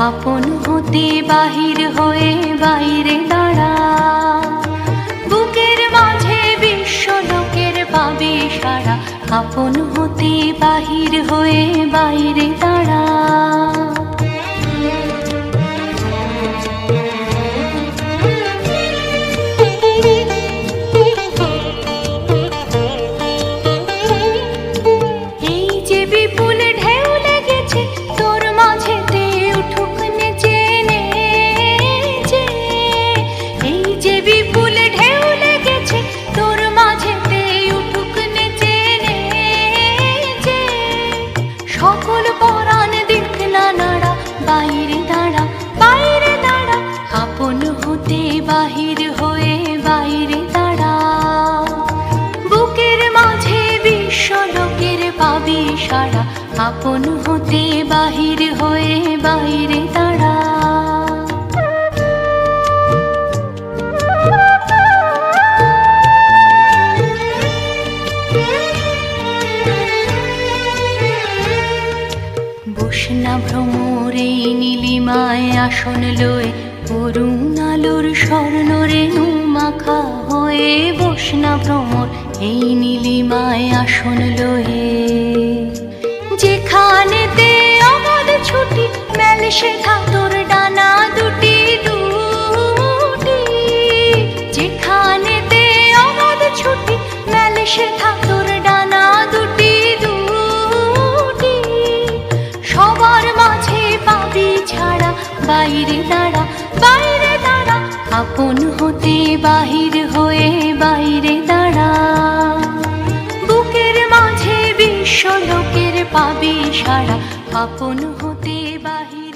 আপন হতে বাহির হয়ে বাইরে দাঁড়া। বুকের মাঝে বিশ্ব লোকের পাবে সাড়া, আপন হতে বাহির হয়ে বাইরে দাঁড়া। সকল পরাণ দিক না নাড়া, বাইরে দাঁড়া, বাইরে দাঁড়া, আপন হতে বাহির হয়ে বাইরে দাঁড়া। বুকের মাঝে বিশ্ব লোকের পাবি সাড়া, আপন হতে বাহির হয়ে বাইরে দাঁড়া। বসনা ভ্রমর এই নীলিমায় আসন লয়ে, অরুণ আলোর স্বর্ণ রেণু মাখা হয়ে। বসনা ভ্রমর এই নীলিমায় আসন লয়ে, যেখানেতে অবাধ ছুটি মেলে শেখা তোর ডানা দুটি দুটি। যেখানেতে অবাধ ছুটি মেলে শেখা তোর ডানা দুটি দুটি। সবার মাঝে পাবি ছাড়া, বাইরে দাঁড়া, বাইরে দাঁড়া, আপন হতে বাহির হয়ে বাইরে দাঁড়া। বুকের মাঝে বিশ্ব লোকের পাবি সাড়া, আপন হতে বাহির।